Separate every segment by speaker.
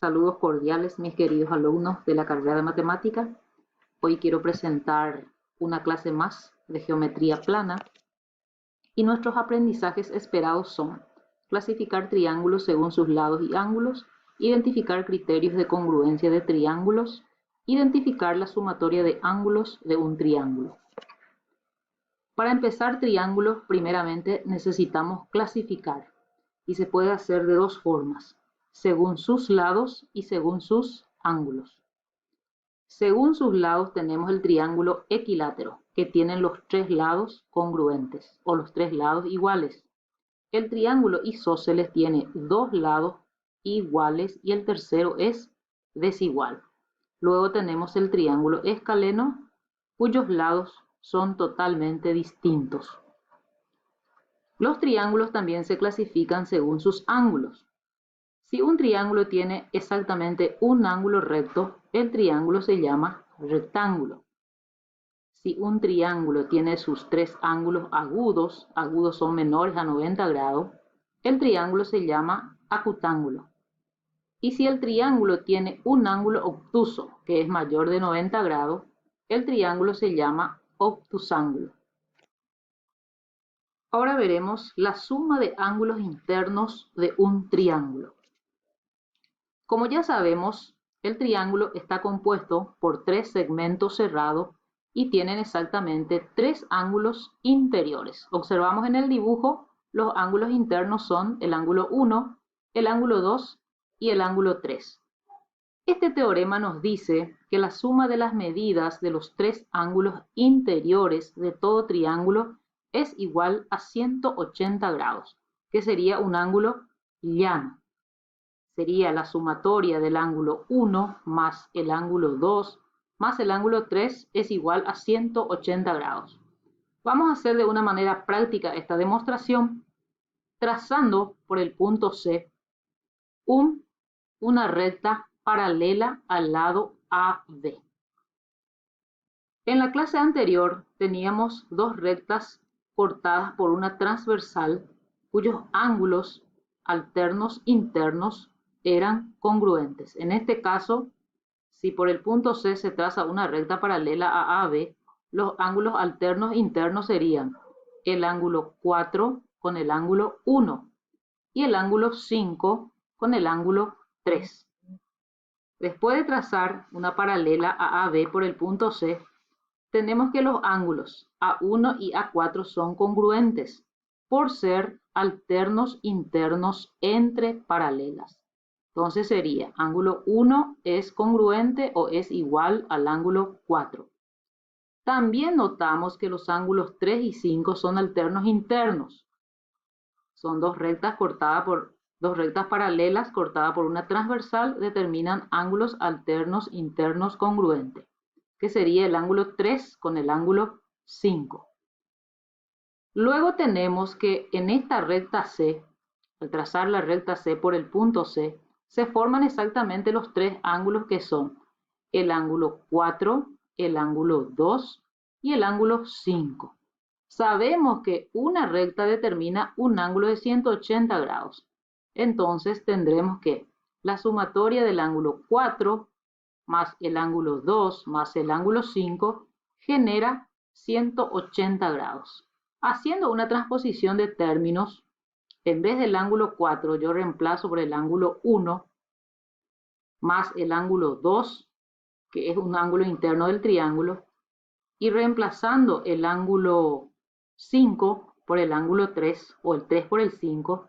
Speaker 1: Saludos cordiales, mis queridos alumnos de la carrera de matemática. Hoy quiero presentar una clase más de geometría plana y nuestros aprendizajes esperados son clasificar triángulos según sus lados y ángulos, identificar criterios de congruencia de triángulos, identificar la sumatoria de ángulos de un triángulo. Para empezar triángulos, primeramente necesitamos clasificar y se puede hacer de dos formas, según sus lados y según sus ángulos. Según sus lados tenemos el triángulo equilátero, que tiene los tres lados congruentes o los tres lados iguales. El triángulo isósceles tiene dos lados iguales y el tercero es desigual. Luego tenemos el triángulo escaleno, cuyos lados son totalmente distintos. Los triángulos también se clasifican según sus ángulos. Si un triángulo tiene exactamente un ángulo recto, el triángulo se llama rectángulo. Si un triángulo tiene sus tres ángulos agudos son menores a 90 grados, el triángulo se llama acutángulo. Y si el triángulo tiene un ángulo obtuso, que es mayor de 90 grados, el triángulo se llama obtusángulo. Ahora veremos la suma de ángulos internos de un triángulo. Como ya sabemos, el triángulo está compuesto por tres segmentos cerrados y tienen exactamente tres ángulos interiores. Observamos en el dibujo, los ángulos internos son el ángulo 1, el ángulo 2 y el ángulo 3. Este teorema nos dice que la suma de las medidas de los tres ángulos interiores de todo triángulo es igual a 180 grados, que sería un ángulo llano. Sería la sumatoria del ángulo 1 más el ángulo 2 más el ángulo 3 es igual a 180 grados. Vamos a hacer de una manera práctica esta demostración trazando por el punto C una recta paralela al lado AB. En la clase anterior teníamos dos rectas cortadas por una transversal cuyos ángulos alternos internos eran congruentes. En este caso, si por el punto C se traza una recta paralela a AB, los ángulos alternos internos serían el ángulo 4 con el ángulo 1 y el ángulo 5 con el ángulo 3. Después de trazar una paralela a AB por el punto C, tenemos que los ángulos A1 y A4 son congruentes por ser alternos internos entre paralelas. Entonces sería ángulo 1 es congruente o es igual al ángulo 4. También notamos que los ángulos 3 y 5 son alternos internos. Son dos rectas paralelas cortadas por una transversal, determinan ángulos alternos internos congruentes, que sería el ángulo 3 con el ángulo 5. Luego tenemos que en esta recta C, al trazar la recta C por el punto C, se forman exactamente los tres ángulos que son el ángulo 4, el ángulo 2 y el ángulo 5. Sabemos que una recta determina un ángulo de 180 grados. Entonces tendremos que la sumatoria del ángulo 4 más el ángulo 2 más el ángulo 5 genera 180 grados. Haciendo una transposición de términos, en vez del ángulo 4 yo reemplazo por el ángulo 1 más el ángulo 2, que es un ángulo interno del triángulo, y reemplazando el ángulo 5 por el ángulo 3 o el 3 por el 5,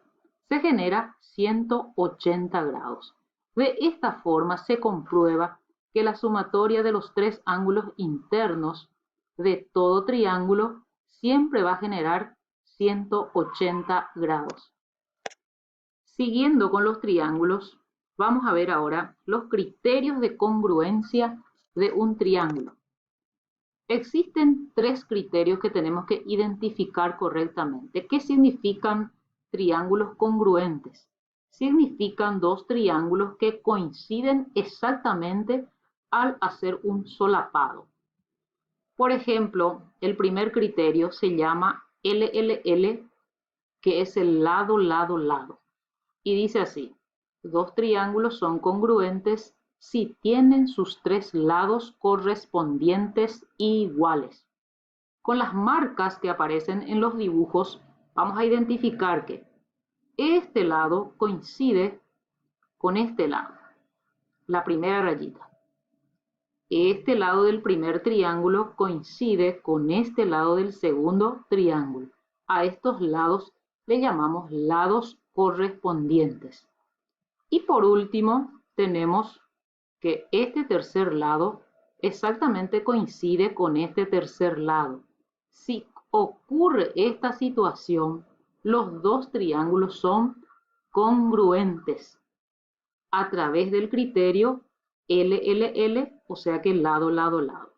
Speaker 1: se genera 180 grados. De esta forma se comprueba que la sumatoria de los tres ángulos internos de todo triángulo siempre va a generar 180 grados. Siguiendo con los triángulos, vamos a ver ahora los criterios de congruencia de un triángulo. Existen tres criterios que tenemos que identificar correctamente. ¿Qué significan triángulos congruentes? Significan dos triángulos que coinciden exactamente al hacer un solapado. Por ejemplo, el primer criterio se llama LLL, que es el lado, lado, lado. Y dice así: Dos triángulos son congruentes si tienen sus tres lados correspondientes iguales. Con las marcas que aparecen en los dibujos, vamos a identificar que este lado coincide con este lado, la primera rayita. Este lado del primer triángulo coincide con este lado del segundo triángulo. A estos lados le llamamos lados correspondientes. Y por último, tenemos que este tercer lado exactamente coincide con este tercer lado. Si ocurre esta situación, los dos triángulos son congruentes a través del criterio LLL, o sea que lado, lado, lado.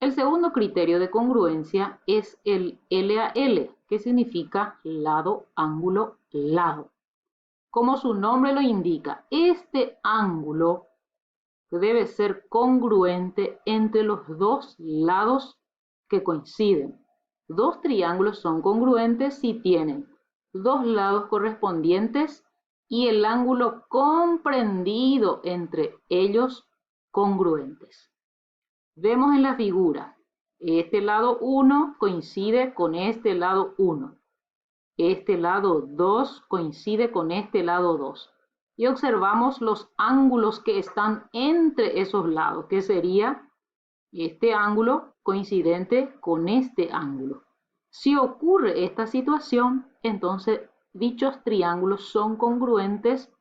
Speaker 1: El segundo criterio de congruencia es el LAL, que significa lado, ángulo, lado. Como su nombre lo indica, este ángulo debe ser congruente entre los dos lados que coinciden. Dos triángulos son congruentes si tienen dos lados correspondientes y el ángulo comprendido entre ellos congruentes. Vemos en la figura, este lado 1 coincide con este lado 1. Este lado 2 coincide con este lado 2. Y observamos los ángulos que están entre esos lados, que sería este ángulo coincidente con este ángulo. Si ocurre esta situación, entonces dichos triángulos son congruentes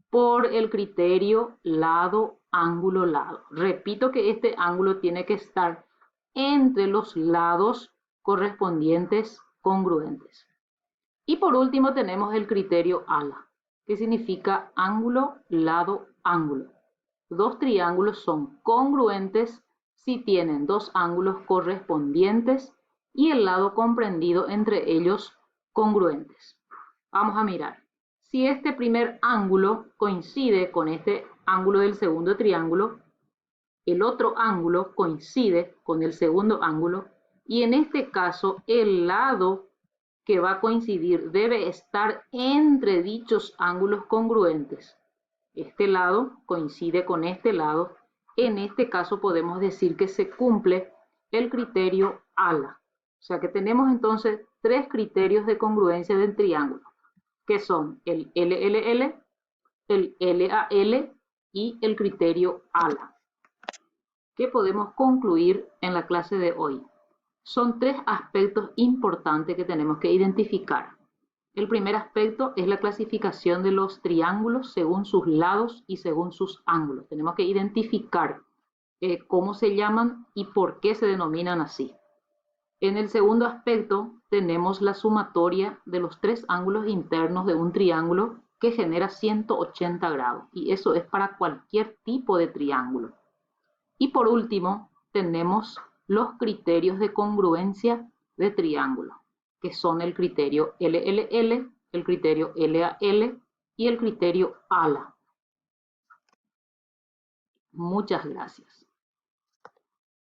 Speaker 1: por el criterio lado, ángulo, lado. Repito que este ángulo tiene que estar entre los lados correspondientes congruentes. Y por último tenemos el criterio ALA, que significa ángulo, lado, ángulo. Dos triángulos son congruentes si tienen dos ángulos correspondientes y el lado comprendido entre ellos congruentes. Vamos a mirar. Si este primer ángulo coincide con este ángulo del segundo triángulo, el otro ángulo coincide con el segundo ángulo y en este caso el lado que va a coincidir debe estar entre dichos ángulos congruentes. Este lado coincide con este lado. En este caso podemos decir que se cumple el criterio ALA. O sea que tenemos entonces tres criterios de congruencia del triángulo, que son el LLL, el LAL y el criterio ALA. ¿Qué podemos concluir en la clase de hoy? Son tres aspectos importantes que tenemos que identificar. El primer aspecto es la clasificación de los triángulos según sus lados y según sus ángulos. Tenemos que identificar cómo se llaman y por qué se denominan así. En el segundo aspecto tenemos la sumatoria de los tres ángulos internos de un triángulo que genera 180 grados y eso es para cualquier tipo de triángulo. Y por último tenemos los criterios de congruencia de triángulo, que son el criterio LLL, el criterio LAL y el criterio ALA. Muchas gracias.